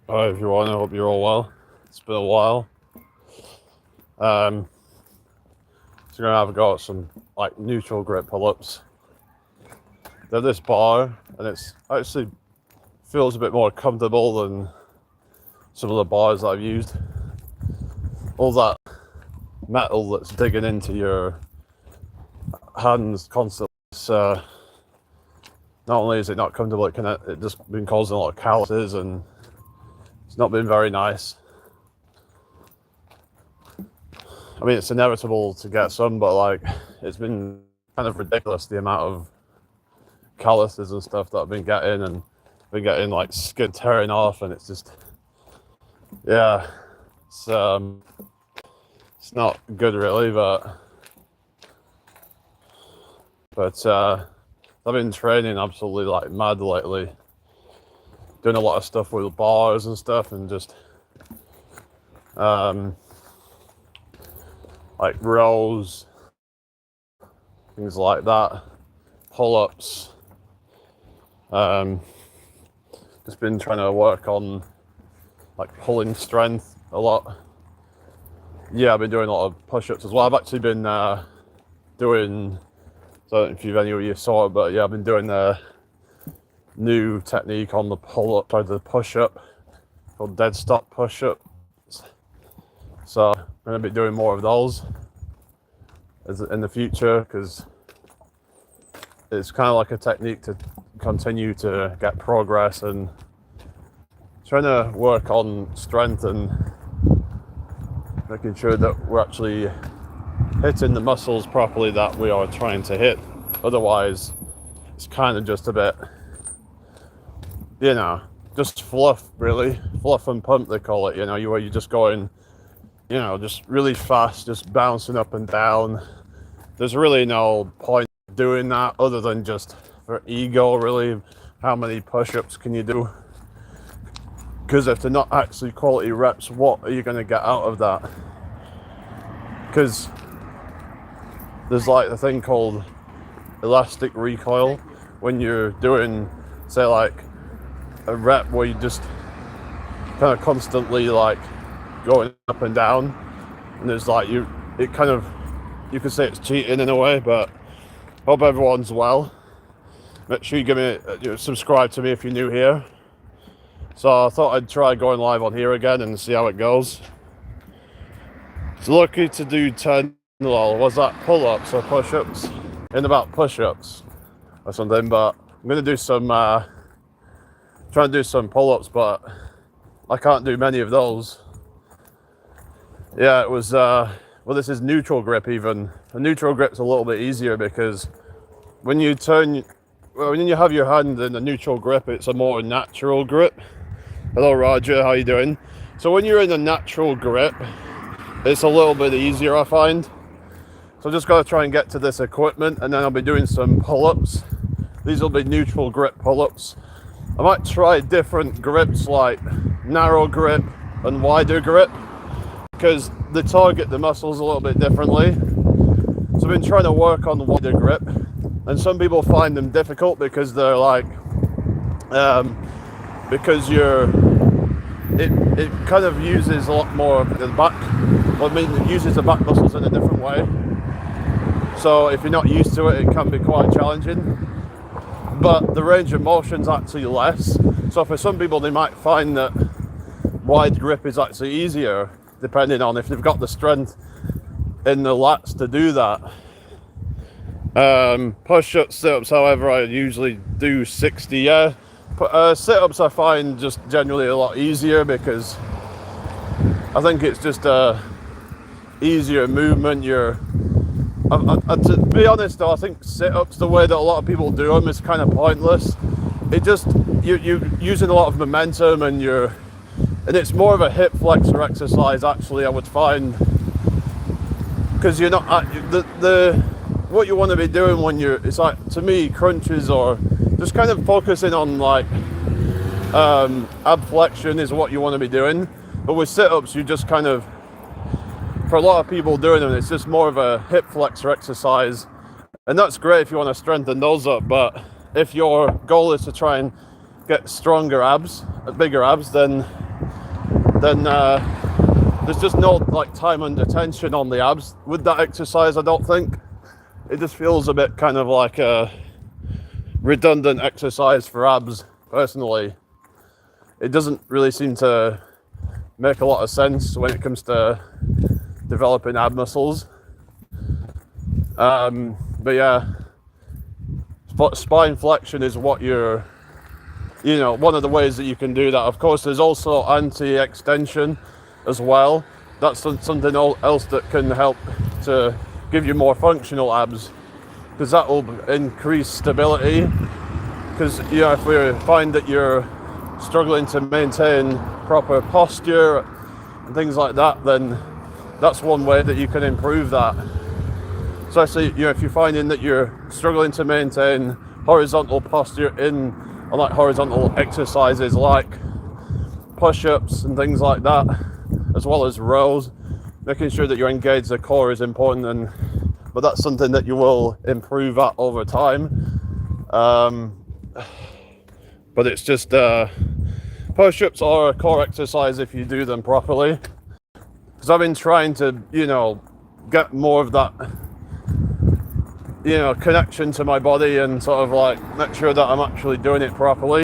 Hi everyone, I hope you're all well. It's been a while. Um, so we're gonna have a go at some like neutral grip pull-ups. They're this bar, and it's actually feels a bit more comfortable than some of the bars that I've used. All that metal that's digging into your hands constantly. Not only is it not comfortable, it just been causing a lot of calluses, and it's not been very nice. I mean, it's inevitable to get some, but like, it's been kind of ridiculous the amount of calluses and stuff that I've been getting, and been getting like skin tearing off, and it's just, yeah, it's it's not good really, but I've been training absolutely like mad lately, doing a lot of stuff with bars and stuff, and just like rows, things like that, pull-ups. Just been trying to work on like pulling strength a lot. Yeah, I've been doing a lot of push-ups as well. I've actually been doing, so I don't know if any of you saw it, but yeah, I've been doing a new technique on the pull-up, or the push-up, called dead stop push-up. So I'm going to be doing more of those in the future, because it's kind of like a technique to continue to get progress, and trying to work on strength and making sure that we're actually hitting the muscles properly that we are trying to hit. Otherwise, it's kind of just a bit, just fluff, really. Fluff and pump, they call it, where you're just going, just really fast, just bouncing up and down. There's really no point doing that other than just for ego, really. How many push-ups can you do? Because if they're not actually quality reps, what are you going to get out of that? Because there's like the thing called elastic recoil when you're doing, say, like a rep where you just kind of constantly like going up and down, and there's like you could say it's cheating in a way, but hope everyone's well. Make sure you give me subscribe to me if you're new here. So I thought I'd try going live on here again and see how it goes. It's lucky to do 10, was that pull-ups or push-ups? In about push-ups or something, but I'm gonna do some trying to do some pull-ups, but I can't do many of those. Yeah, it was well, this is neutral grip. Even a neutral grip's a little bit easier, because when you have your hand in a neutral grip, it's a more natural grip. Hello Roger, how you doing? So when you're in a natural grip, it's a little bit easier, I find. So I'm just gotta try and get to this equipment, and then I'll be doing some pull-ups. These will be neutral grip pull-ups. I might try different grips, like narrow grip and wider grip, because they target the muscles a little bit differently. So I've been trying to work on the wider grip, and some people find them difficult because they're like, because it kind of uses a lot more of the back. It uses the back muscles in a different way. So if you're not used to it, it can be quite challenging. But the range of motion's actually less. So for some people, they might find that wide grip is actually easier, depending on if they've got the strength in the lats to do that. Push-ups, sit-ups, however, I usually do 60, yeah. Sit-ups I find just generally a lot easier, because I think it's just a easier movement. To be honest though, I think sit-ups, the way that a lot of people do them, is kind of pointless. You're using a lot of momentum, and it's more of a hip flexor exercise, actually, I would find, because you're not what you want to be doing when it's like, to me, crunches or just kind of focusing on like ab flexion is what you want to be doing. But with sit-ups, you just kind of, for a lot of people doing them, it's just more of a hip flexor exercise, and that's great if you want to strengthen those up. But if your goal is to try and get stronger abs, bigger abs, then then there's just no like time under tension on the abs with that exercise. I don't think it just feels a bit kind of like a redundant exercise for abs. Personally, it doesn't really seem to make a lot of sense when it comes to developing ab muscles. But yeah, spine flexion is what you're, one of the ways that you can do that. Of course, there's also anti-extension as well. That's something else that can help to give you more functional abs, because that will increase stability. Because if we find that you're struggling to maintain proper posture and things like that, then that's one way that you can improve that. Especially if you're finding that you're struggling to maintain horizontal posture on like horizontal exercises like push-ups and things like that, as well as rows, making sure that you engage the core is important. But that's something that you will improve at over time. But it's just push-ups are a core exercise if you do them properly. Because I've been trying to, get more of that, connection to my body and sort of like make sure that I'm actually doing it properly.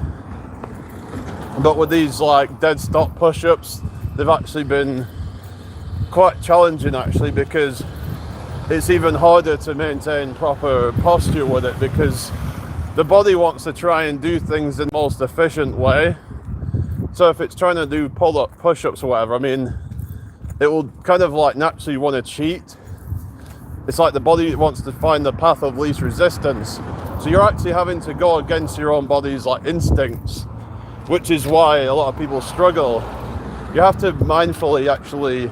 But with these like dead stop push-ups, they've actually been quite challenging actually, because it's even harder to maintain proper posture with it, because the body wants to try and do things in the most efficient way. So if it's trying to do push-ups or whatever, it will kind of like naturally want to cheat. It's like the body wants to find the path of least resistance. So you're actually having to go against your own body's like instincts, which is why a lot of people struggle. You have to mindfully actually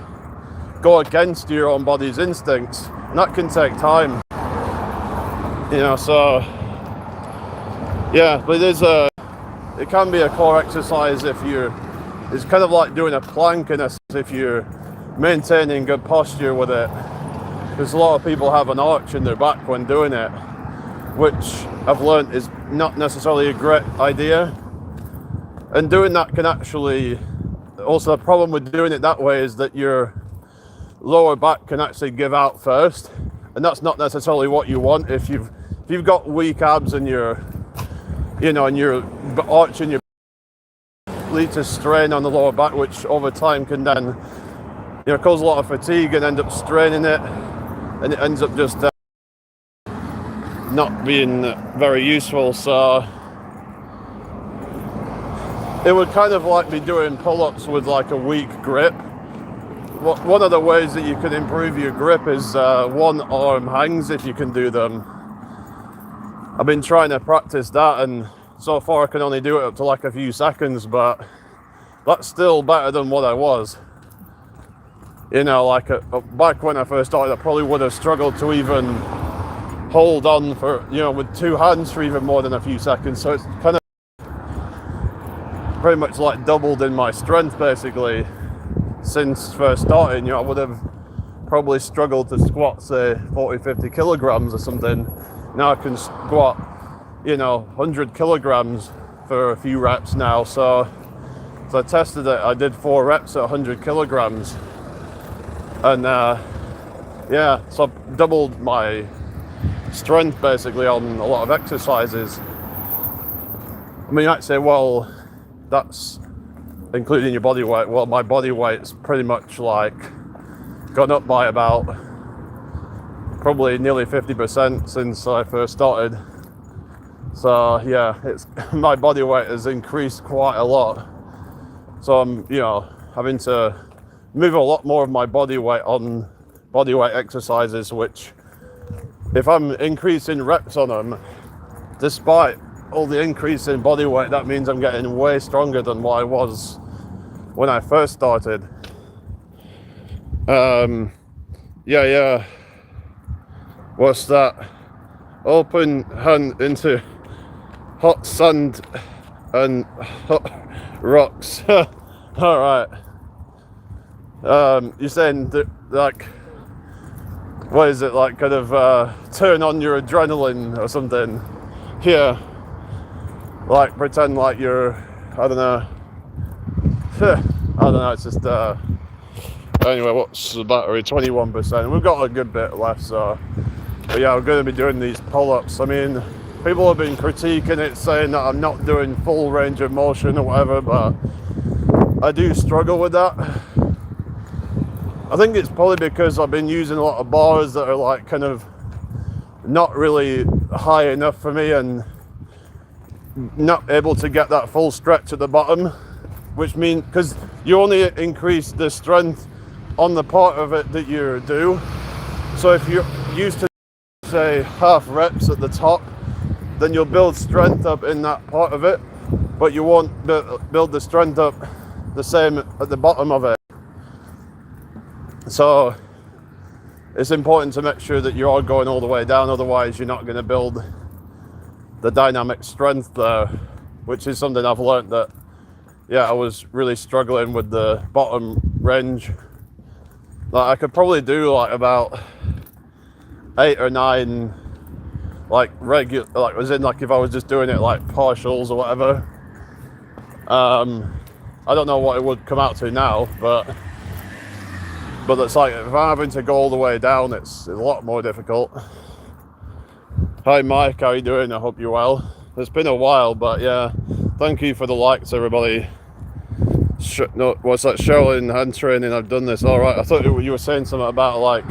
go against your own body's instincts, and that can take time. So yeah, but it can be a core exercise it's kind of like doing a plank in a sense if you're maintaining good posture with it. Because a lot of people have an arch in their back when doing it, which I've learned is not necessarily a great idea. And doing that can actually, also the problem with doing it that way is that your lower back can actually give out first, and that's not necessarily what you want. If you've got weak abs and your arch in your lead to strain on the lower back, which over time can then cause a lot of fatigue and end up straining it, and it ends up just not being very useful. So it would kind of like be doing pull-ups with like a weak grip. One of the ways that you can improve your grip is one arm hangs, if you can do them. I've been trying to practice that, and so far I can only do it up to like a few seconds, but that's still better than what I was. Back when I first started, I probably would have struggled to even hold on for, with two hands for even more than a few seconds. So it's kind of pretty much like doubled in my strength basically since first starting. I would have probably struggled to squat, say 40, 50 kilograms or something. Now I can squat, 100 kilograms for a few reps now. So I tested it. I did 4 reps at 100 kilograms. And so I've doubled my strength basically on a lot of exercises. I'd say, well, that's including your body weight. Well, my body weight's pretty much like gone up by about probably nearly 50% since I first started. So yeah, my body weight has increased quite a lot. So I'm, having to move a lot more of my body weight on body weight exercises, which if I'm increasing reps on them, despite all the increase in body weight, that means I'm getting way stronger than what I was when I first started. What's that? Open hand into hot sand and hot rocks. All right. You're saying that, like, what is it, like, kind of turn on your adrenaline or something? Here, like, pretend like you're, I don't know. I don't know, it's just anyway, what's the battery? 21%. We've got a good bit left, so but yeah, I'm going to be doing these pull-ups. I mean, people have been critiquing it, saying that I'm not doing full range of motion or whatever, but I do struggle with that. I think it's probably because I've been using a lot of bars that are like kind of not really high enough for me and not able to get that full stretch at the bottom, which means because you only increase the strength on the part of it that you do. So if you're used to say half reps at the top, then you'll build strength up in that part of it, but you won't build the strength up the same at the bottom of it. So it's important to make sure that you're all going all the way down, otherwise you're not going to build the dynamic strength there, which is something I've learned that, yeah, I was really struggling with the bottom range. Like I could probably do like about 8 or 9 like regular, like as in like if I was just doing it like partials or whatever. I don't know what it would come out to now, but it's like if I'm having to go all the way down, it's a lot more difficult. Hi Mike, how you doing? I hope you're well. It's been a while, but yeah, thank you for the likes, everybody. No, what's that? Sherilyn hand training. I've done this. All right. I thought you were saying something about like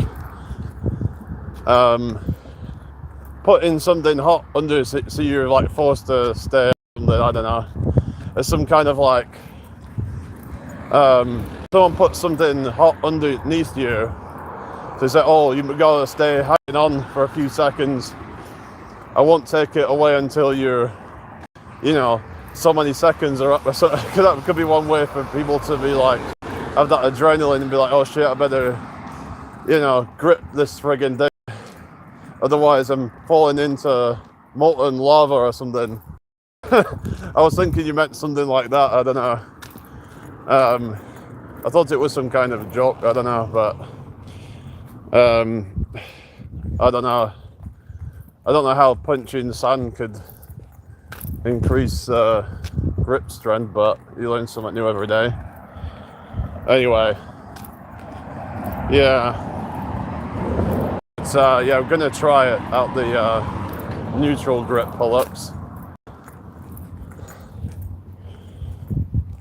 putting something hot under, so you're like forced to stay. I don't know. There's some kind of like someone put something hot underneath you. So they say, oh, you gotta stay hanging on for a few seconds. I won't take it away until you're, you know, so many seconds are up. So that could be one way for people to be like, have that adrenaline and be like, oh shit, I better, you know, grip this friggin' thing. Otherwise I'm falling into molten lava or something. I was thinking you meant something like that, I don't know. I thought it was some kind of joke, I don't know, but I don't know. I don't know how punching sand could increase grip strength, but you learn something new every day. Anyway, yeah. So yeah, I'm gonna try it out, the neutral grip pull-ups.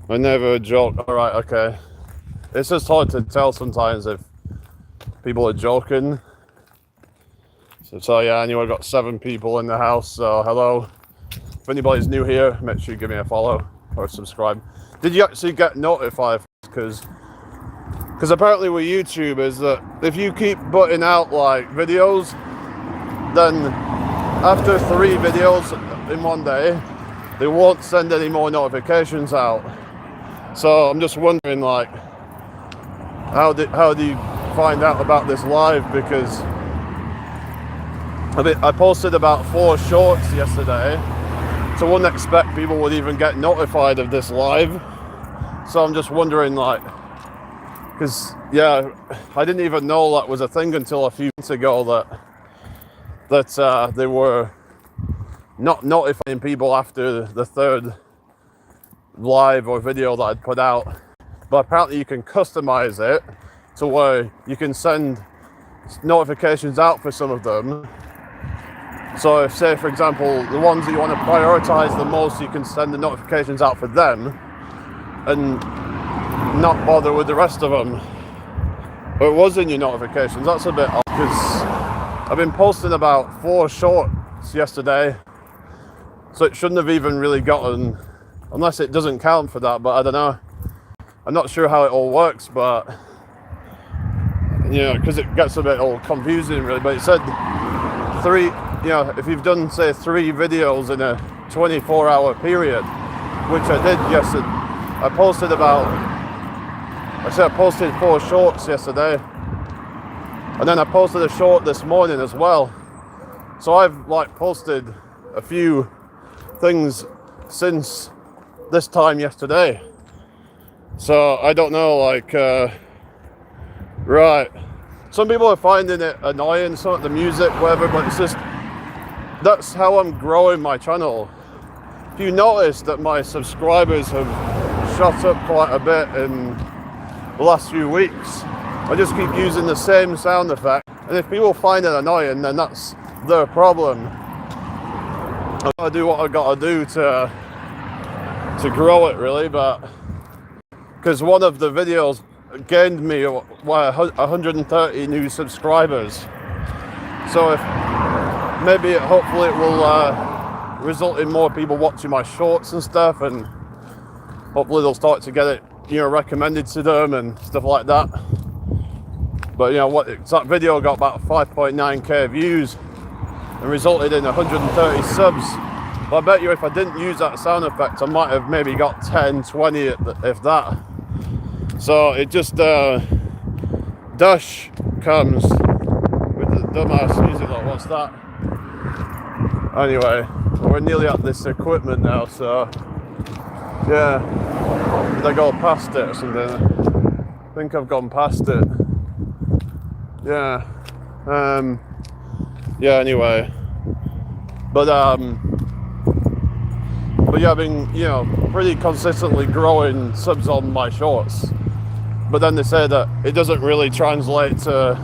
I never joke. All right, okay. It's just hard to tell sometimes if people are joking. So yeah, anyway, I've got 7 people in the house, so hello. If anybody's new here, make sure you give me a follow or subscribe. Did you actually get notified? Because apparently with YouTube is that if you keep putting out like videos, then after 3 videos in one day, they won't send any more notifications out. So I'm just wondering, like, how do you find out about this live? Because I posted about 4 shorts yesterday, so I wouldn't expect people would even get notified of this live. So I'm just wondering, like, because yeah, I didn't even know that was a thing until a few months ago that they were not notifying people after the 3rd live or video that I'd put out. But apparently you can customize it to where you can send notifications out for some of them. So if, say for example, the ones that you want to prioritize the most, you can send the notifications out for them and not bother with the rest of them. But it was in your notifications. That's a bit odd, because I've been posting about 4 shorts yesterday, so it shouldn't have even really gotten, unless it doesn't count for that, but I don't know. I'm not sure how it all works, but you know, because it gets a bit all confusing really. But it said 3, you know, if you've done say 3 videos in a 24-hour period, which I did yesterday. I posted 4 shorts yesterday, and then I posted a short this morning as well. So I've like posted a few things since this time yesterday. So I don't know, like, right. Some people are finding it annoying, some of the music, whatever, but it's just, that's how I'm growing my channel. If you notice that my subscribers have shot up quite a bit in the last few weeks. I just keep using the same sound effect, and if people find it annoying, then that's their problem. I've got to do what I've got to do to grow it, really. But because one of the videos gained me 130 new subscribers, so if maybe hopefully it will result in more people watching my shorts and stuff, and hopefully they'll start to get it, you know, recommended to them and stuff like that. But you know, that video got about 5.9k views and resulted in 130 subs. But I bet you if I didn't use that sound effect, I might have maybe got 10, 20 if that. So it just Dash comes with the dumbass music. Like, what's that? Anyway, we're nearly at this equipment now, so yeah. Did I go past it or something? I think I've gone past it. Yeah. Yeah, anyway. But yeah, I've been, you know, pretty consistently growing subs on my shorts. But then they say that it doesn't really translate to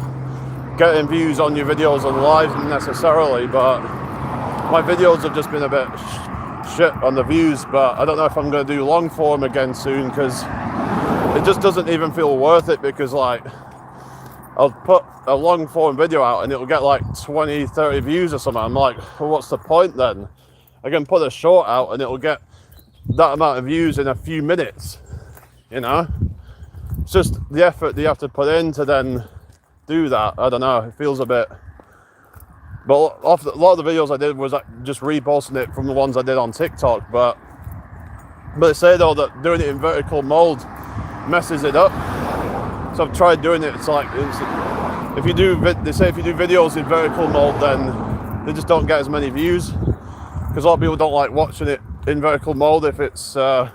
getting views on your videos on live necessarily, but my videos have just been a bit shit on the views. But I don't know if I'm going to do long form again soon, because it just doesn't even feel worth it, because like I'll put a long form video out and it'll get like 20, 30 views or something. I'm like, well, what's the point then? I can put a short out and it'll get that amount of views in a few minutes, you know? It's just the effort that you have to put in to then do that. I don't know, it feels a bit... But a lot of the videos I did was just reposting it from the ones I did on TikTok, but they say though that doing it in vertical mode messes it up. So I've tried doing it. It's like, if you do, they say if you do videos in vertical mode, then they just don't get as many views, because a lot of people don't like watching it in vertical mode if it's so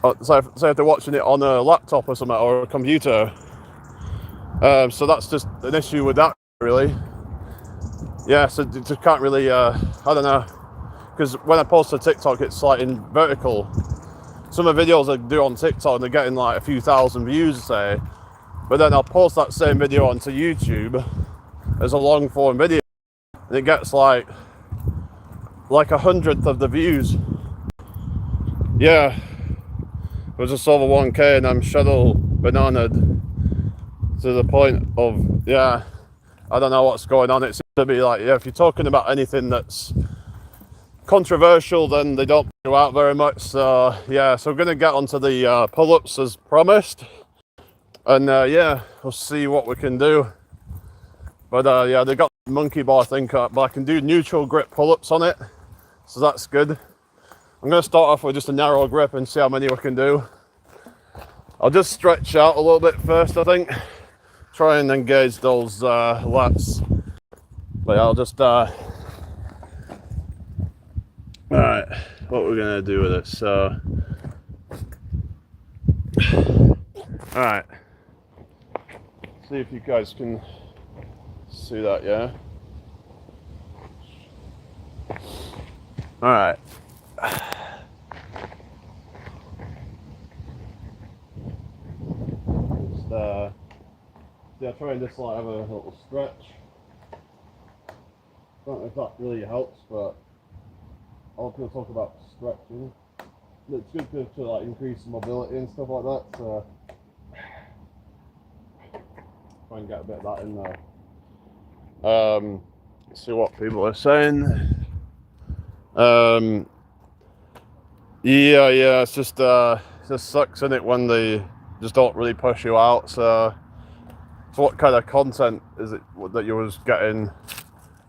if they're watching it on a laptop or something, or a computer. So that's just an issue with that, really. Yeah, so just can't really, I don't know, because when I post to TikTok, it's like in vertical. Some of the videos I do on TikTok, they're getting like a few thousand views, say, but then I'll post that same video onto YouTube as a long form video, and it gets like 100th of the views. Yeah, it was just over 1k, and I'm shuttle bananaed to the point of, yeah, I don't know what's going on. It seems to be like, yeah, if you're talking about anything that's controversial, then they don't go out very much. So yeah, so we're gonna get onto the pull-ups as promised, and yeah, we'll see what we can do. But yeah, they got the monkey bar thing up, but I can do neutral grip pull-ups on it, so that's good. I'm gonna start off with just a narrow grip and see how many we can do. I'll just stretch out a little bit first, I think. Try and engage those lats. But I'll just alright, what we're gonna do with it, so alright, see if you guys can see that, yeah? Alright. Just yeah, try and just like have a little stretch. Don't know if that really helps, but a lot of people talk about stretching. It's good to like increase mobility and stuff like that, so try and get a bit of that in there. See what people are saying. Yeah, it's just sucks, isn't it, when they just don't really push you out. So what kind of content is it that you was getting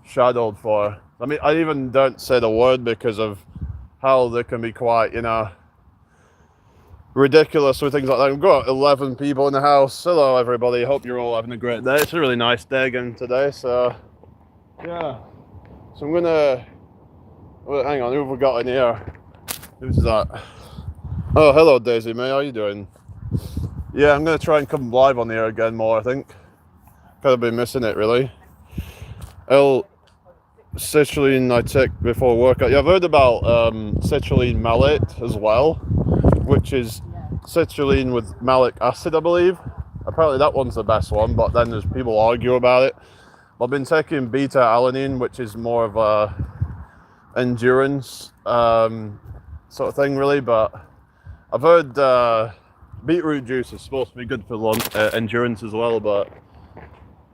shadowed for? I mean, I even don't say the word because of how they can be quite, you know, ridiculous with things like that. We've got 11 people in the house. Hello everybody, hope you're all having a great day. It's a really nice day again today, so yeah. So I'm gonna, well, hang on, who have we got in here? Who's that? Oh, hello Daisy May, how you doing? Yeah, I'm gonna try and come live on here again more, I think. Kind of been missing it, really. citrulline I take before workout. Yeah, I've heard about citrulline maleate as well, which is citrulline with malic acid, I believe. Apparently that one's the best one, but then there's people argue about it. I've been taking beta alanine, which is more of a endurance sort of thing, really. But I've heard beetroot juice is supposed to be good for endurance as well, but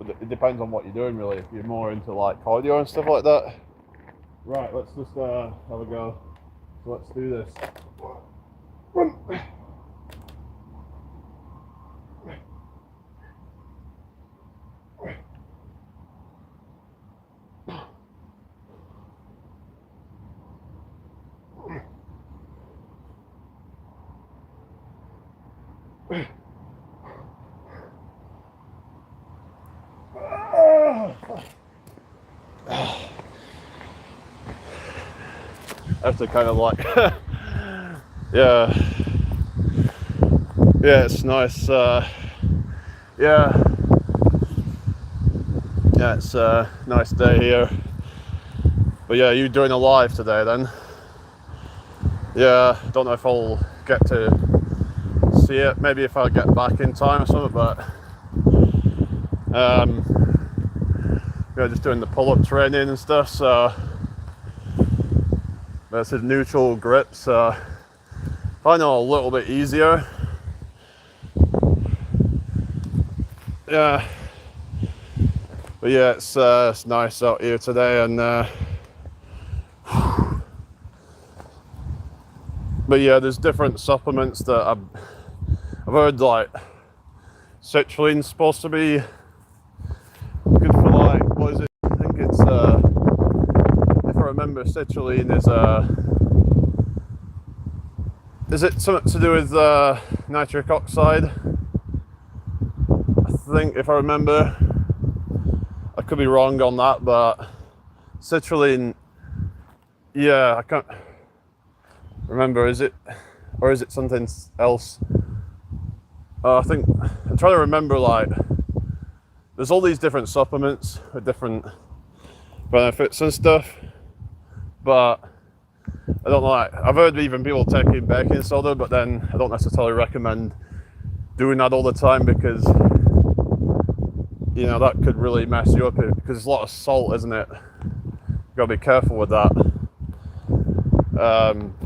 it depends on what you're doing, really. If you're more into like cardio and stuff like that. Right, let's just have a go. So let's do this. I have to kind of like, yeah, it's nice. Yeah, it's a nice day here. But yeah, you doing a live today then? Yeah, don't know if I'll get to see it. Maybe if I get back in time or something. But yeah, just doing the pull-up training and stuff. So this is neutral grip. So I know a little bit easier. Yeah, but yeah, it's nice out here today, and but yeah, there's different supplements that I've heard, like citrulline's supposed to be good for, like, what is it? I think it's if I remember, citrulline is it something to do with nitric oxide? I think, if I remember. I could be wrong on that, but citrulline, yeah, I can't remember. Is it, or is it something else? I think I'm trying to remember. Like, there's all these different supplements with different benefits and stuff, but I don't know. Like, I've heard even people taking baking soda, but then I don't necessarily recommend doing that all the time, because you know that could really mess you up, because there's a lot of salt, isn't it? You've got to be careful with that.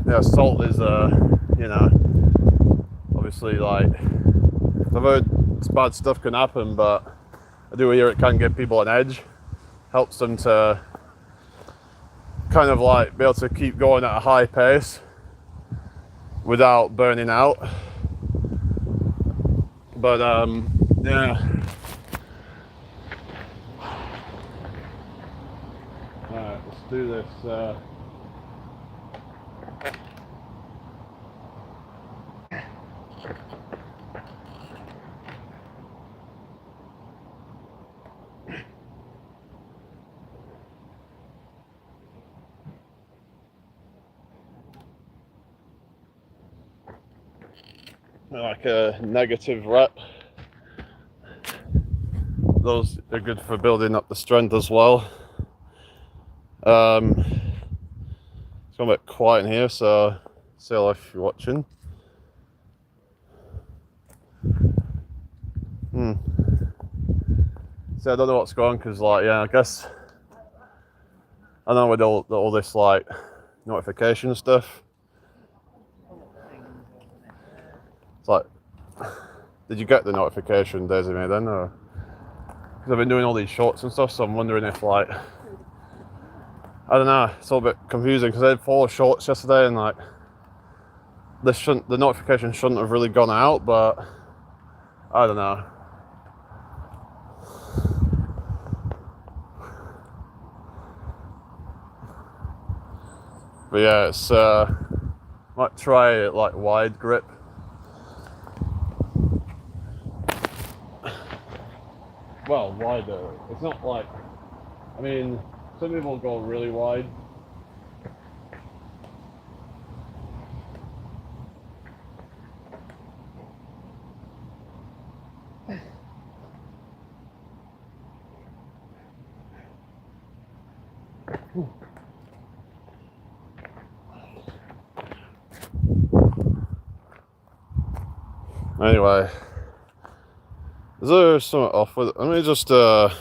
Yeah, salt is you know, obviously, like, I've heard bad stuff can happen, but I do hear it can give people an edge. Helps them to kind of like be able to keep going at a high pace without burning out. But yeah. Alright, let's do this. Like a negative rep. Those are good for building up the strength as well. It's a bit quiet in here, so say hello if you're watching. So I don't know what's going on, because, like, yeah, I guess I don't know with all this, like, notification stuff. It's like, did you get the notification, Daisy May, then? Or because I've been doing all these shorts and stuff, so I'm wondering if, like, I don't know, it's all a bit confusing, because I did 4 shorts yesterday, and like the notification shouldn't have really gone out, but I don't know. But yeah, it's might try it like wide grip. Well, wider. It's not like, I mean, some people go really wide. Anyway, is there something off with it? Let me just, okay,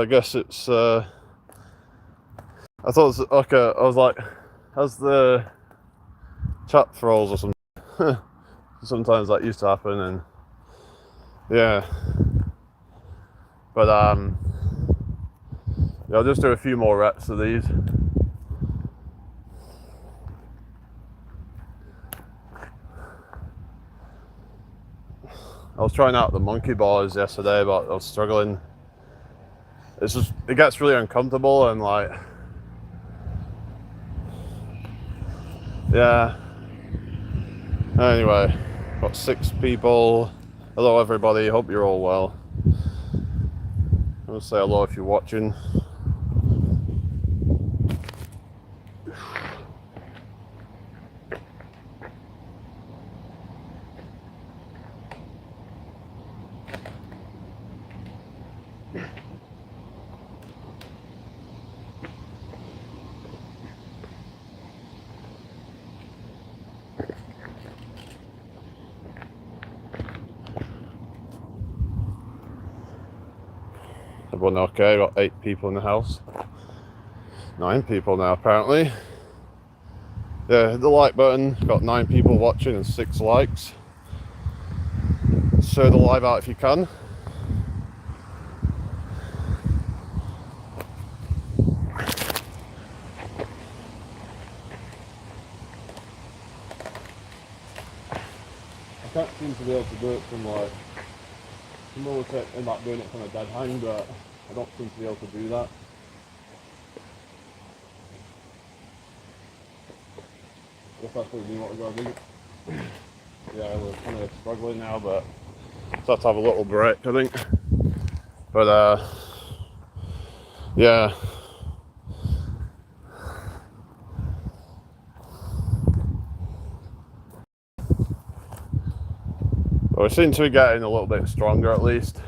I guess it's, I thought it was, okay, I was like, has the chat froze or something? Sometimes that used to happen, and yeah. But, yeah, I'll just do a few more reps of these. I was trying out the monkey bars yesterday, but I was struggling. It's just, it gets really uncomfortable and like, yeah. Anyway, got 6 people. Hello everybody, hope you're all well. I'm gonna say hello if you're watching. Everyone okay? Got 8 people in the house. 9 people now apparently. Yeah, hit the like button. Got 9 people watching and 6 likes. Share the live out if you can. I can't seem to be able to do it from like, I'm always end up doing it from a dead hang, but I don't seem to be able to do that. If that's what we want to go do. Yeah, we're kind of struggling now, but just have to have a little break, I think. But yeah. But we seem to be getting a little bit stronger at least.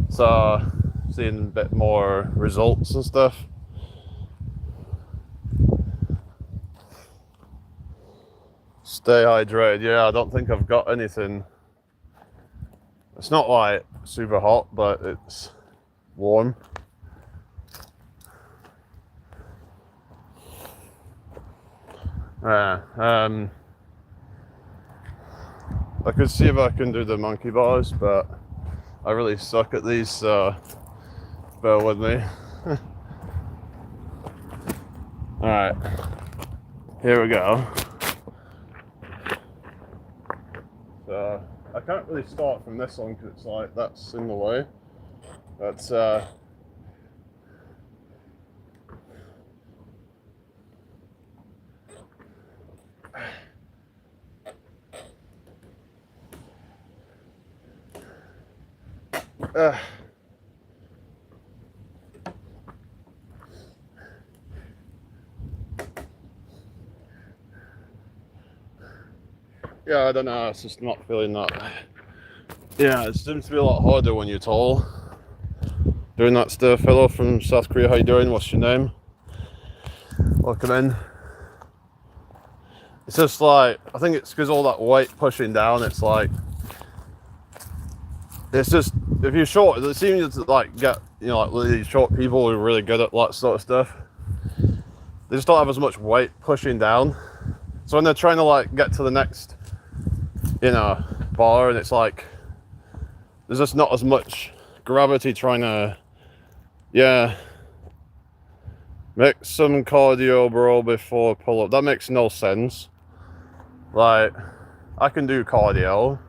So seeing a bit more results and stuff. Stay hydrated. Yeah, I don't think I've got anything. It's not like super hot, but it's warm. Yeah. I could see if I can do the monkey bars, but I really suck at these, so bear with me. Alright, here we go. So, I can't really start from this one because it's like, that's in the way. That's, yeah, I don't know, it's just not feeling that. Yeah, it seems to be a lot harder when you're tall. Doing that stuff. Hello from South Korea, how you doing? What's your name? Welcome in. It's just like, I think it's because all that weight pushing down, it's like, it's just, if you're short, it seems to like get, you know, like really short people who are really good at that sort of stuff. They just don't have as much weight pushing down. So when they're trying to like get to the next, you know, bar, and it's like, there's just not as much gravity trying to, yeah. Make some cardio, bro, before pull up. That makes no sense. Like, I can do cardio.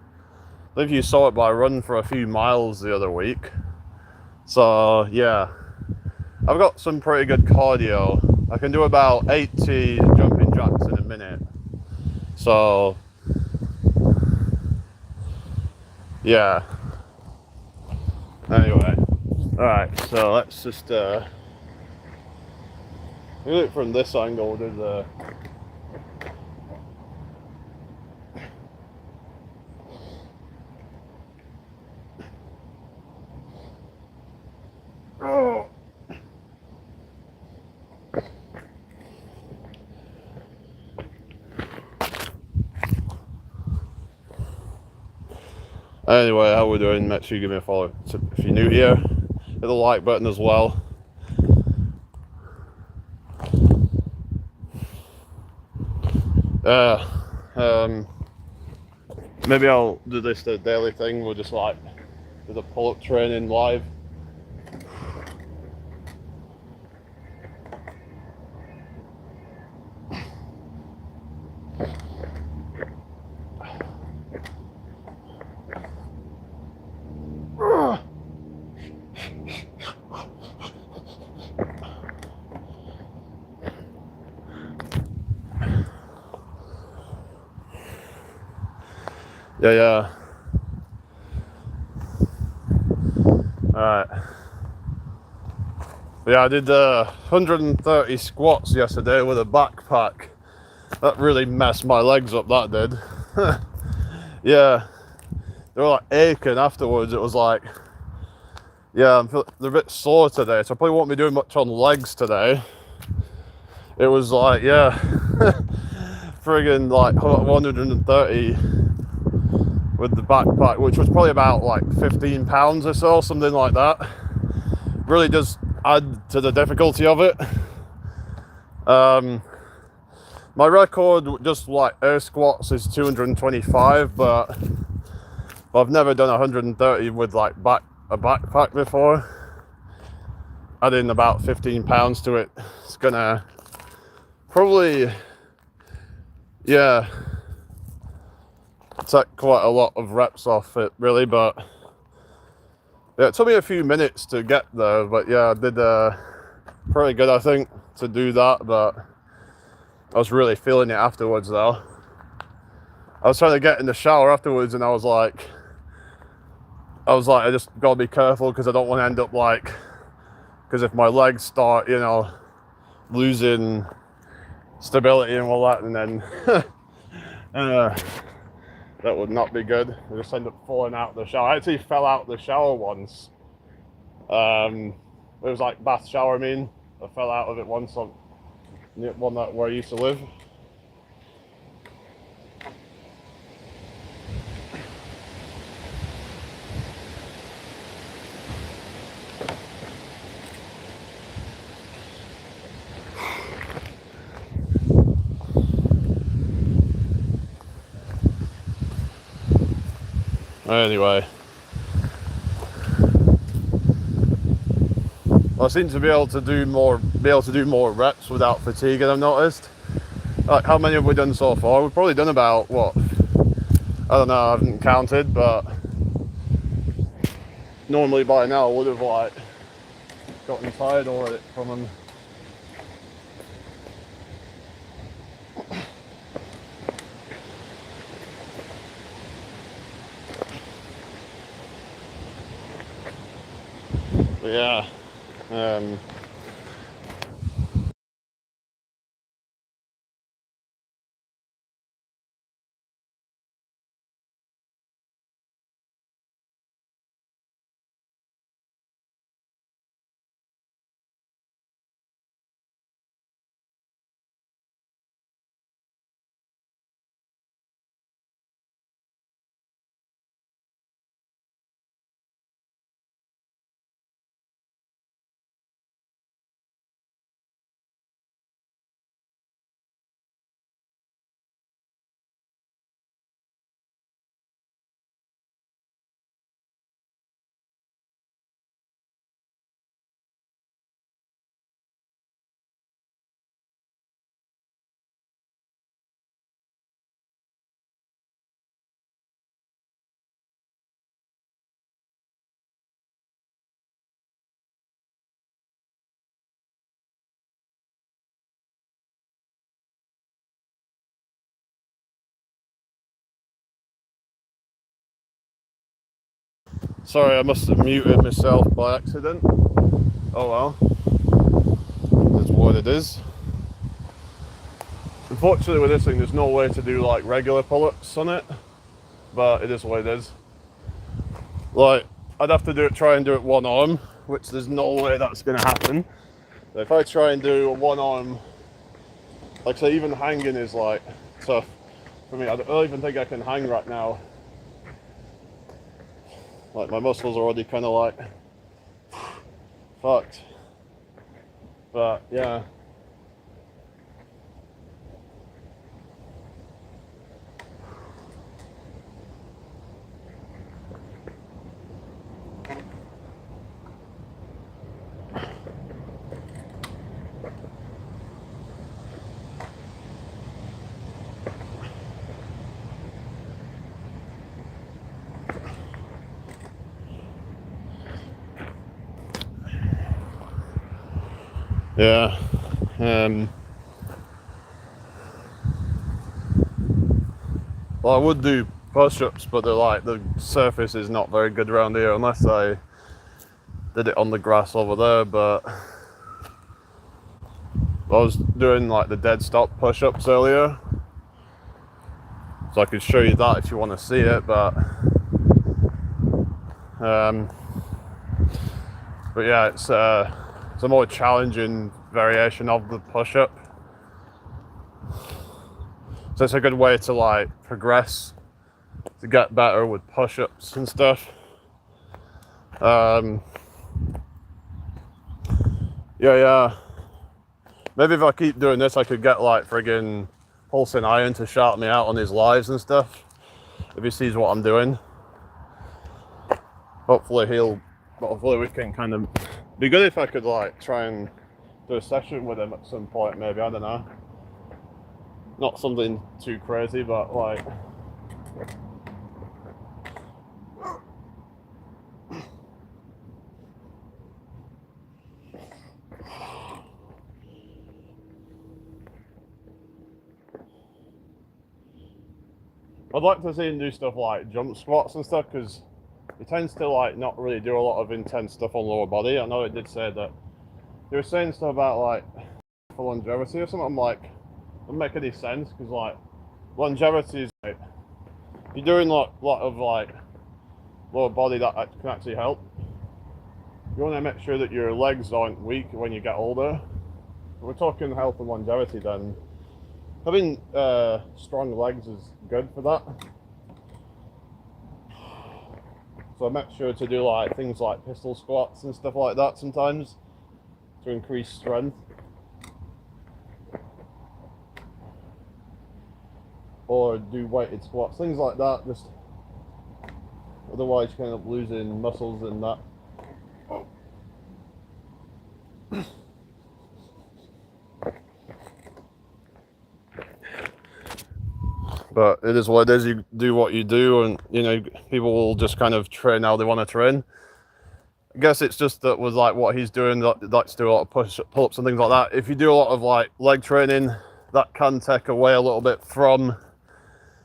I think you saw it by running for a few miles the other week. So, yeah. I've got some pretty good cardio. I can do about 80 jumping jacks in a minute. So, yeah. Anyway. Alright, so let's just, look from this angle, there's a... Oh. Anyway, how we doing? Make sure you give me a follow if you're new here. Hit the like button as well. Maybe I'll do this the daily thing. We'll just like do the pull-up training live. Yeah. Alright. Yeah, I did 130 squats yesterday with a backpack. That really messed my legs up, that did. Yeah. They were like aching afterwards. It was like, yeah, they're a bit sore today, so I probably won't be doing much on legs today. It was like, yeah, friggin' like 130 with the backpack, which was probably about like 15 pounds or so, something like that. Really does add to the difficulty of it. My record just like air squats is 225, but I've never done 130 with like a backpack before. Adding about 15 pounds to it, it's gonna probably, yeah, take quite a lot of reps off it really, but yeah, it took me a few minutes to get there, but yeah, I did pretty good, I think, to do that, but I was really feeling it afterwards though. I was trying to get in the shower afterwards and I was like, I just gotta be careful because I don't want to end up like, because if my legs start, you know, losing stability and all that, and then that would not be good. I just end up falling out of the shower. I actually fell out of the shower once. It was like bath shower, I mean. I fell out of it once on one that where I used to live. Anyway, I seem to be able to do more reps without fatigue, and I've noticed. Like, how many have we done so far? We've probably done about, what, I don't know, I haven't counted, but normally by now I would have like gotten tired already from them. But yeah, sorry, I must have muted myself by accident. Oh well, that's what it is. Unfortunately with this thing there's no way to do like regular pull-ups on it, but it is what it is. Like, I'd have to try and do it one arm, which there's no way that's gonna happen. So if I try and do a one arm, like say even hanging is like tough for me. I don't even think I can hang right now. Like my muscles are already kind of like fucked. But yeah. Yeah. Well, I would do push-ups, but the surface is not very good around here unless I did it on the grass over there. But I was doing like the dead stop push-ups earlier, so I could show you that if you want to see it. But yeah, it's a more challenging variation of the push-up. So it's a good way to like progress, to get better with push-ups and stuff. Yeah. Maybe if I keep doing this, I could get like friggin' Pulsing Iron to shout me out on his lives and stuff. If he sees what I'm doing. Hopefully we can kind of... Be good if I could like try and do a session with him at some point, maybe, I don't know. Not something too crazy, but like... I'd like to see him do stuff like jump squats and stuff, because he tends to like not really do a lot of intense stuff on lower body. I know it did say that they were saying stuff about like for longevity or something. I'm like, doesn't make any sense, because like longevity is like you're doing a lot of like lower body that can actually help. You want to make sure that your legs aren't weak when you get older. If we're talking health and longevity, then having strong legs is good for that. So I make sure to do like things like pistol squats and stuff like that sometimes to increase strength. Or do weighted squats, things like that. Just otherwise you end up losing muscles and that. But it is what it is. You do what you do, and you know, people will just kind of train how they want to train. I guess it's just that with like what he's doing, likes to do a lot of pull-ups and things like that. If you do a lot of like leg training, that can take away a little bit from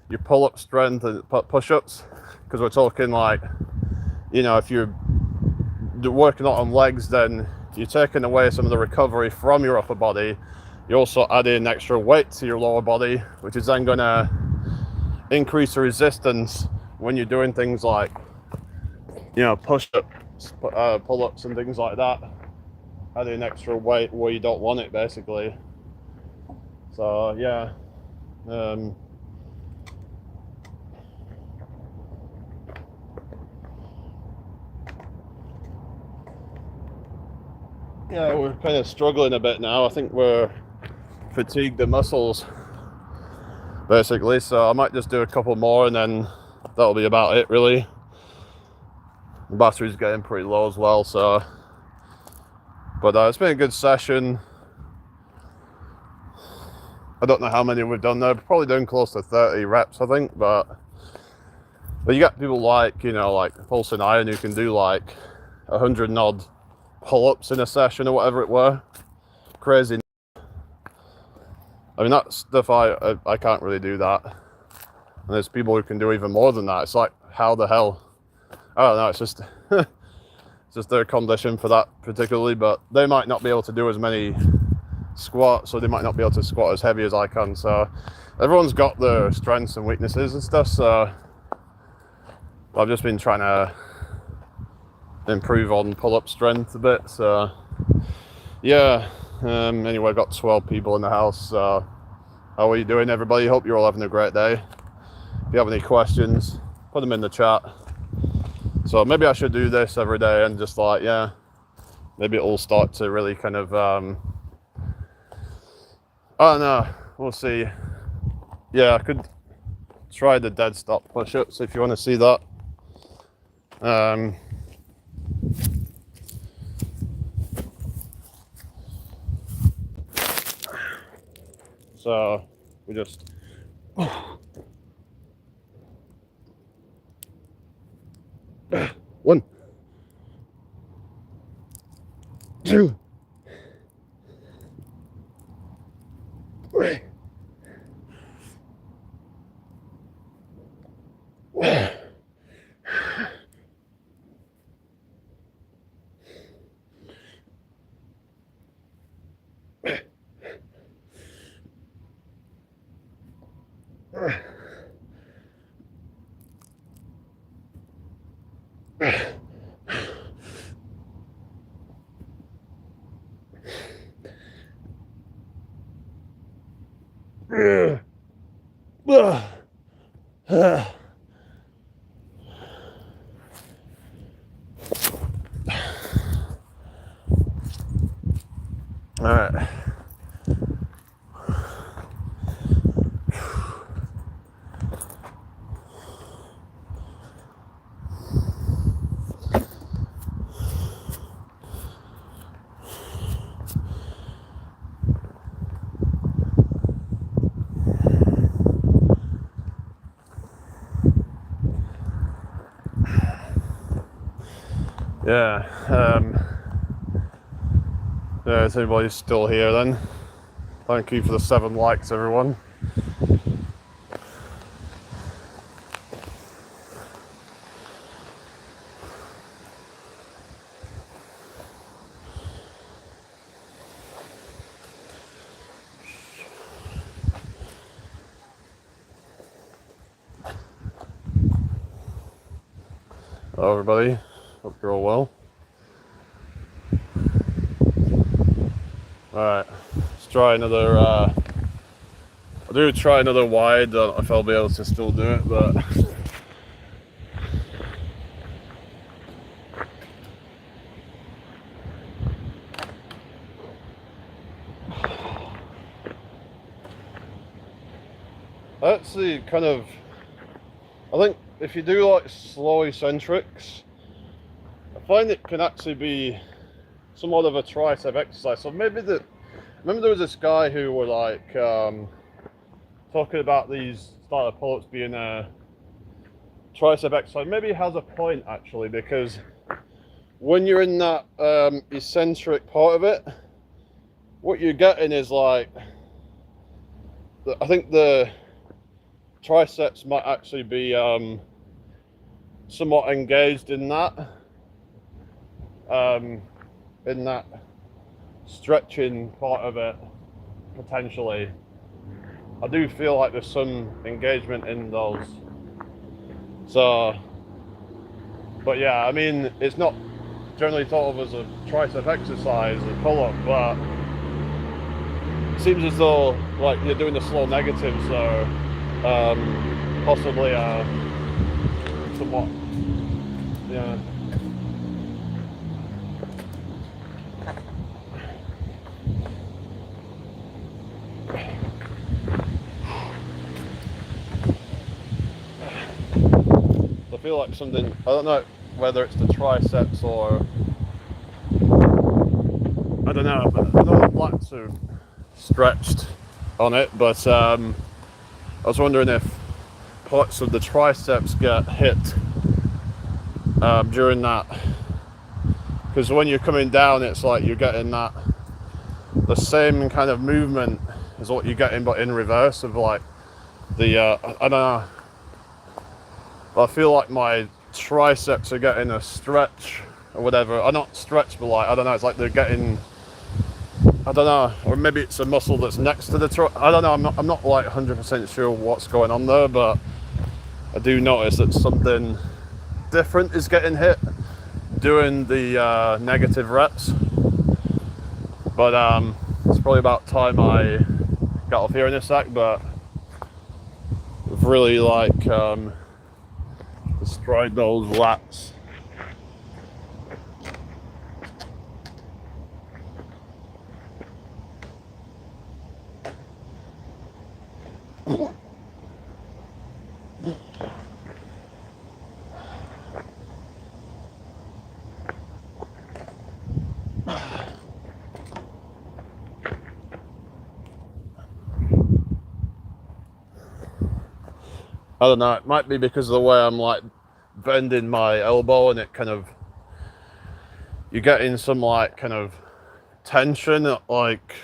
your pull-up strength and push-ups, because we're talking like, you know, if you're working out on legs, then you're taking away some of the recovery from your upper body. You're also adding extra weight to your lower body, which is then going to increase the resistance when you're doing things like, you know, push-ups, pull-ups and things like that. Adding extra weight where you don't want it, basically. So yeah, yeah, we're kind of struggling a bit now. I think we're fatigued the muscles, basically. So I might just do a couple more and then that'll be about it, really. The battery's getting pretty low as well, so. But it's been a good session. I don't know how many we've done there. Probably done close to 30 reps, I think. But you got people like, you know, like Pulsing Iron, who can do like 100 and odd pull-ups in a session or whatever it were. Crazy. I mean, that stuff I can't really do that. And there's people who can do even more than that. It's like, how the hell? I don't know. It's just it's just their condition for that particularly. But they might not be able to do as many squats, or they might not be able to squat as heavy as I can. So everyone's got their strengths and weaknesses and stuff. So I've just been trying to improve on pull-up strength a bit. So yeah. Anyway, I've got 12 people in the house. So how are you doing, everybody? Hope you're all having a great day. If you have any questions, put them in the chat. So maybe I should do this every day and just like, yeah, maybe it'll start to really kind of, I don't know, we'll see. Yeah, I could try the dead stop push-ups if you want to see that. So we just one, two, three. All right. Yeah. Yeah, is anybody still here then? Thank you for the 7 likes, everyone. Hello, everybody. Hope you're all well. Alright, let's try another, I'll try another wide. Don't know if I'll be able to still do it, but actually kind of, I think if you do like slow eccentrics, I find it can actually be somewhat of a tricep exercise. So remember there was this guy who were like talking about these starter pull-ups being a tricep exercise. Maybe he has a point actually, because when you're in that eccentric part of it, what you're getting is like, I think the triceps might actually be somewhat engaged in that stretching part of it, potentially. I do feel like there's some engagement in those. So, but yeah, I mean, it's not generally thought of as a tricep exercise, a pull-up, but it seems as though like you're doing the slow negative, so possibly somewhat, yeah. I feel like something, I don't know whether it's the triceps or, I don't know, but I know the lats are stretched on it, but I was wondering if parts of the triceps get hit during that, because when you're coming down, it's like you're getting that, the same kind of movement as what you're getting, but in reverse of like the, I don't know, I feel like my triceps are getting a stretch or whatever. Not stretch, but like, I don't know, it's like they're getting, I don't know, or maybe it's a muscle that's next to the I don't know, I'm not like 100% sure what's going on there, but I do notice that something different is getting hit doing the negative reps. But it's probably about time I got off here in a sec, but I've really like destroyed those lats I don't know, it might be because of the way I'm like bending my elbow, and it kind of, you get in some like kind of tension, like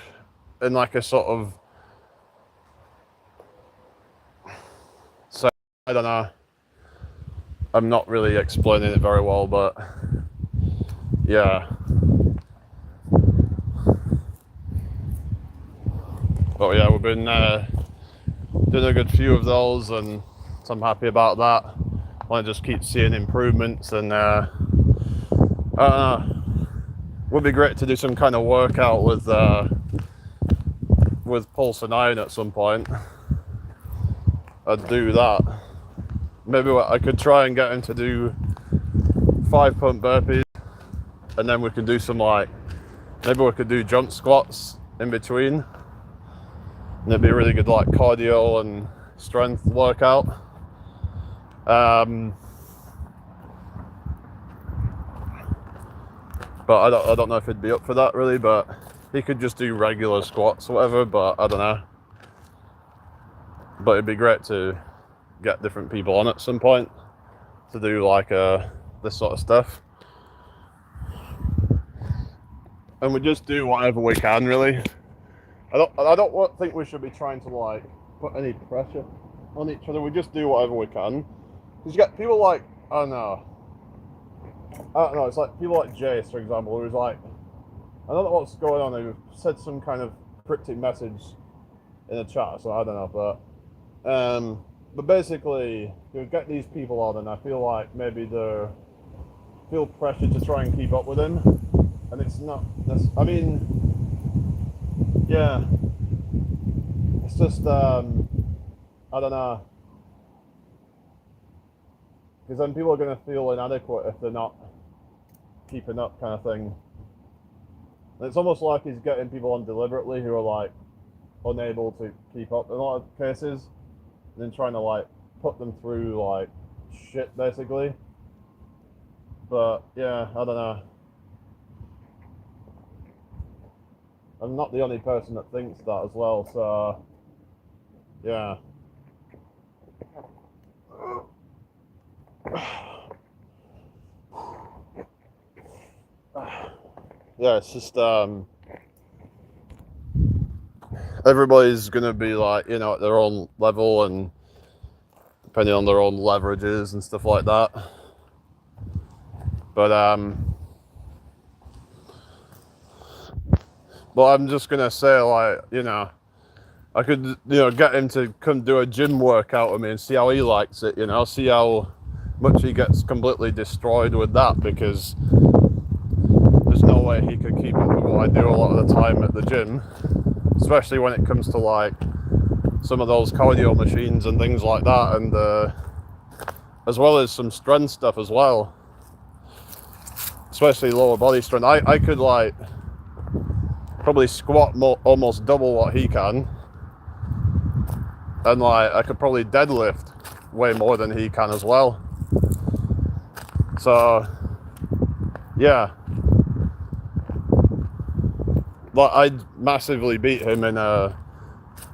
in like a sort of, so I don't know, I'm not really explaining it very well, but yeah. But yeah, we've been doing a good few of those, and so I'm happy about that. I want to just keep seeing improvements, and would be great to do some kind of workout with Pulse and Iron at some point. I'd do that. Maybe I could try and get him to do 5 pump burpees, and then we could do some like, maybe we could do jump squats in between, and it'd be a really good like cardio and strength workout. But I don't know if he'd be up for that really, but he could just do regular squats or whatever, but I don't know. But it'd be great to get different people on at some point to do like this sort of stuff. And we just do whatever we can really. I don't think we should be trying to like put any pressure on each other. We just do whatever we can. Because you get people like, I don't know, it's like people like Jace, for example, who's like, I don't know what's going on, who said some kind of cryptic message in the chat, so I don't know, but basically, you get these people on, and I feel like maybe they feel pressured to try and keep up with him, and it's not, I mean, yeah, it's just, I don't know, because then people are going to feel inadequate if they're not keeping up, kind of thing. And it's almost like he's getting people on deliberately who are like unable to keep up in a lot of cases, and then trying to like put them through like shit basically. But yeah, I don't know. I'm not the only person that thinks that as well, so yeah. Yeah, it's just everybody's gonna be like, you know, at their own level and depending on their own leverages and stuff like that. But I'm just gonna say, like, you know, I could, you know, get him to come do a gym workout with me and see how he likes it, you know, see how much he gets completely destroyed with that, because there's no way he could keep up with what I do a lot of the time at the gym, especially when it comes to like some of those cardio machines and things like that, and as well as some strength stuff as well, especially lower body strength. I could like probably squat almost double what he can, and like I could probably deadlift way more than he can as well. So yeah, but I'd massively beat him in a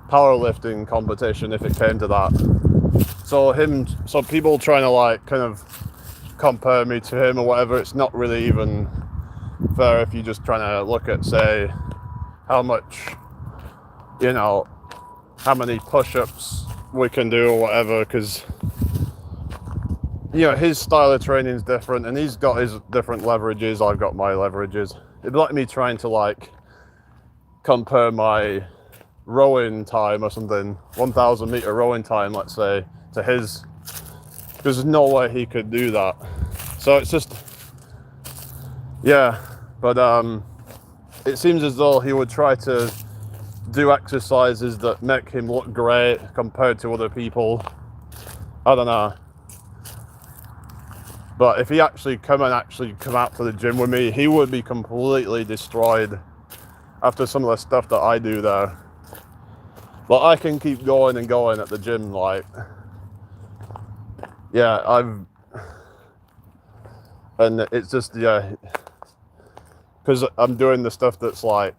powerlifting competition if it came to that. So people trying to like kind of compare me to him or whatever, it's not really even fair if you're just trying to look at, say, how much, you know, how many push-ups we can do or whatever, because, you know, his style of training is different and he's got his different leverages, I've got my leverages. It'd be like me trying to like compare my rowing time or something, 1,000 meter rowing time, let's say, to his. There's no way he could do that. So it's just, yeah, but it seems as though he would try to do exercises that make him look great compared to other people. I don't know. But if he actually come out to the gym with me, he would be completely destroyed after some of the stuff that I do there. But I can keep going and going at the gym, like, yeah, and it's just, yeah, because I'm doing the stuff that's like,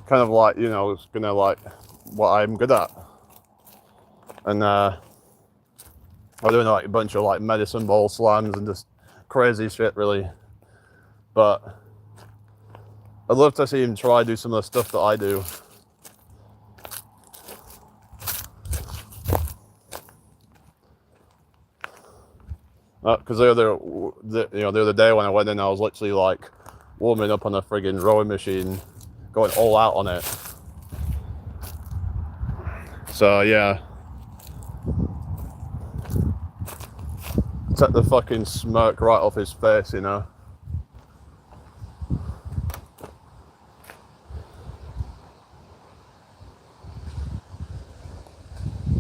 kind of like, you know, it's gonna like what I'm good at. and we're doing like a bunch of like medicine ball slams and just crazy shit, really. But I'd love to see him try do some of the stuff that I do. Because the other day when I went in, I was literally like warming up on a friggin' rowing machine, going all out on it. So yeah, took the fucking smirk right off his face, you know.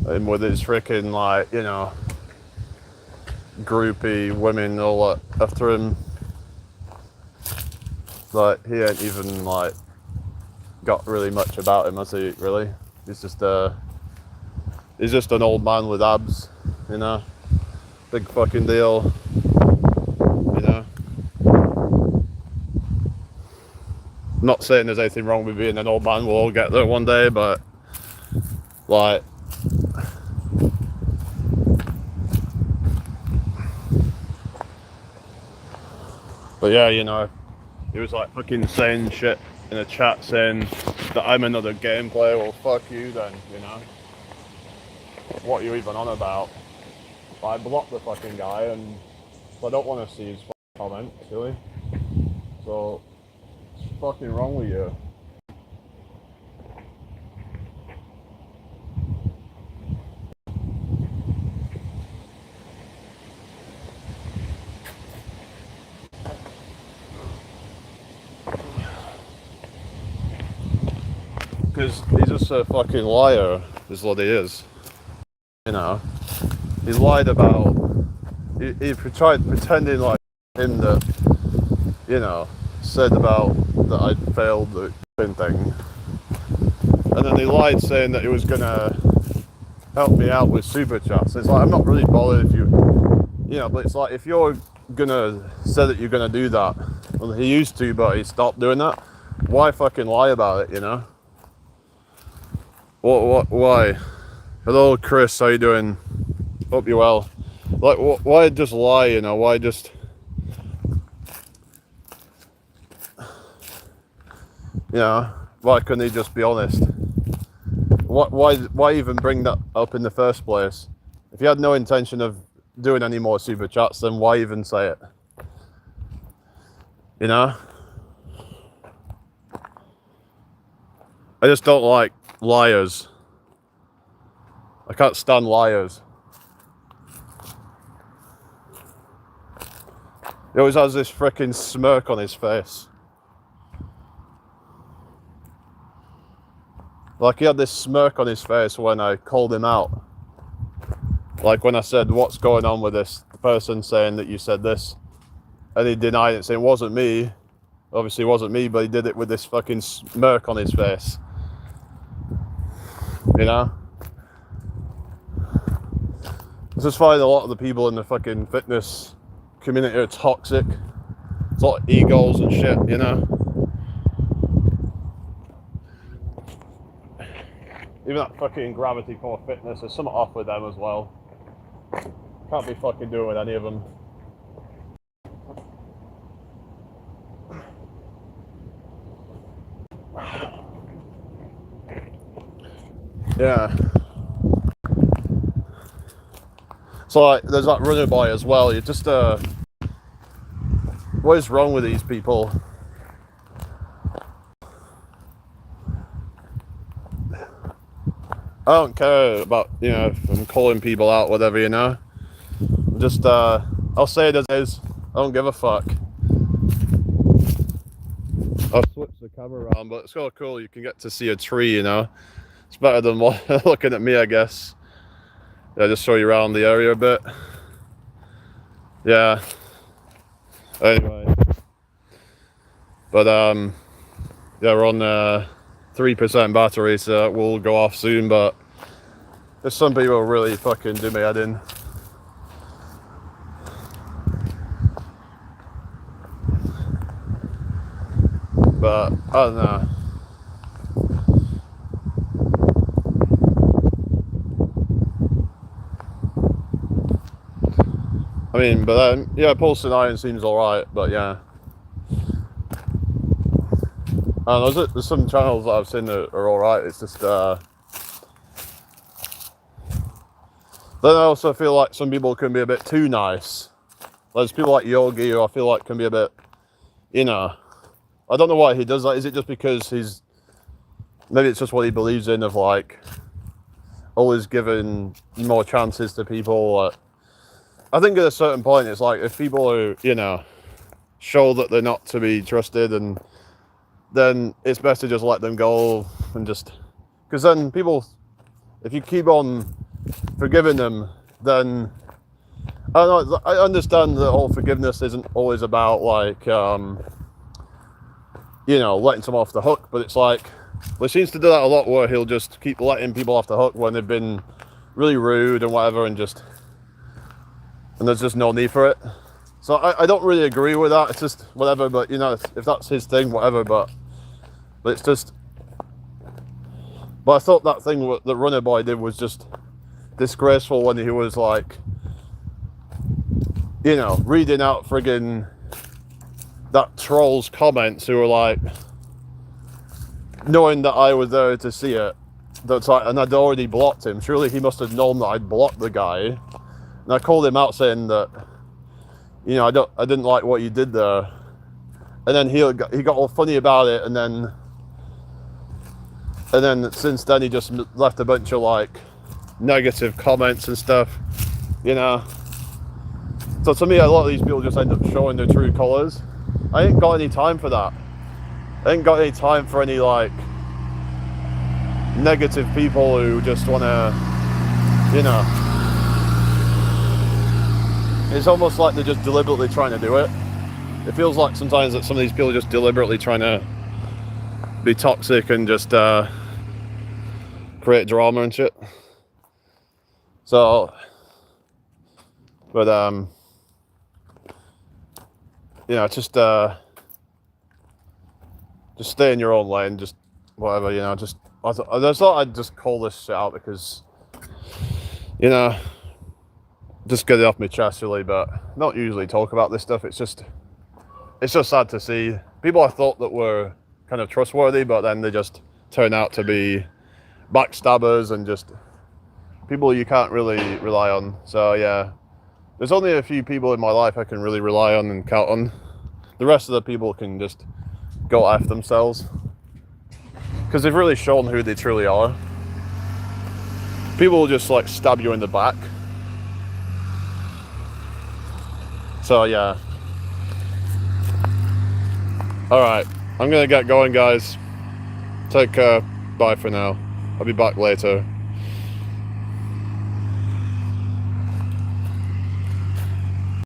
And with his freaking, like, you know, groupie women all after him. Like, he ain't even, like, got really much about him, has he, really? He's just an old man with abs, you know? Big fucking deal, you know? I'm not saying there's anything wrong with being an old man, we'll all get there one day, but, like, but yeah, you know, he was like fucking saying shit in a chat saying that I'm another game player. Well, fuck you then, you know. What are you even on about? I blocked the fucking guy and I don't want to see his comments, really. So, what's fucking wrong with you? Because he's just a fucking liar, is what he is. You know, he lied about, he tried pretending like him that, you know, said about that I'd failed the thing. And then he lied saying that he was gonna help me out with super chats. It's like, I'm not really bothered if you know, but it's like, if you're gonna say that you're gonna do that, well, he used to, but he stopped doing that, why fucking lie about it, you know? Why? Hello, Chris, how you doing? Hope you're well. Like, why just lie, you know? Why just... You know, why couldn't he just be honest? Why even bring that up in the first place? If you had no intention of doing any more super chats, then why even say it? You know? I just don't like liars. I can't stand liars. He always has this freaking smirk on his face. Like, he had this smirk on his face when I called him out. Like when I said, what's going on with this person saying that you said this? And he denied it, saying it wasn't me. Obviously it wasn't me, but he did it with this fucking smirk on his face. You know? I just find a lot of the people in the fucking fitness community are toxic. It's a lot of egos and shit, you know? Even that fucking Gravity Core Fitness, there's something off with them as well. Can't be fucking doing with any of them. Yeah. So like, there's that runner boy as well. You just what is wrong with these people? I don't care about, you know, if I'm calling people out, whatever, you know. Just I'll say it as is. I don't give a fuck. I'll switch the camera around, but it's kind of cool. You can get to see a tree, you know. It's better than looking at me, I guess. Yeah, just show you around the area a bit. Yeah. Anyway. But yeah, we're on 3% battery, so it will go off soon, but there's some people really fucking do me head in. But I don't know. mean, but then, yeah, Pulsing Iron seems alright, but yeah. And there's some channels that I've seen that are alright, it's just, then I also feel like some people can be a bit too nice. There's people like Yogi who I feel like can be a bit, you know, I don't know why he does that. Is it just because maybe it's just what he believes in, of like always giving more chances to people. I think at a certain point it's like, if people who, you know, show that they're not to be trusted, and then it's best to just let them go, and just, because then people, if you keep on forgiving them, then I don't know, I understand that all forgiveness isn't always about like you know, letting someone off the hook, but it's like, well, he seems to do that a lot, where he'll just keep letting people off the hook when they've been really rude and whatever, and there's just no need for it. So I don't really agree with that. It's just whatever, but you know, if that's his thing, whatever, but it's just, but I thought that thing that Runner Boy did was just disgraceful, when he was like, you know, reading out friggin' that troll's comments, who were like, knowing that I was there to see it, that's like, and I'd already blocked him. Surely he must have known that I'd blocked the guy. And I called him out saying that, you know, I didn't like what you did there. And then he got all funny about it, and then since then he just left a bunch of like negative comments and stuff, you know. So to me, a lot of these people just end up showing their true colours. I ain't got any time for that. I ain't got any time for any like negative people who just want to, you know, it's almost like they're just deliberately trying to do it. It feels like sometimes that some of these people are just deliberately trying to be toxic and just create drama and shit. So, but you know, just stay in your own lane, just whatever, you know, just, I thought I'd just call this shit out because, you know, just get it off my chest really, but I don't usually talk about this stuff. It's just sad to see people I thought that were kind of trustworthy, but then they just turn out to be backstabbers and just people you can't really rely on. So yeah, there's only a few people in my life I can really rely on and count on. The rest of the people can just go F themselves, because they've really shown who they truly are. People will just like stab you in the back. So yeah. Alright, I'm gonna get going, guys. Take care. Bye for now. I'll be back later.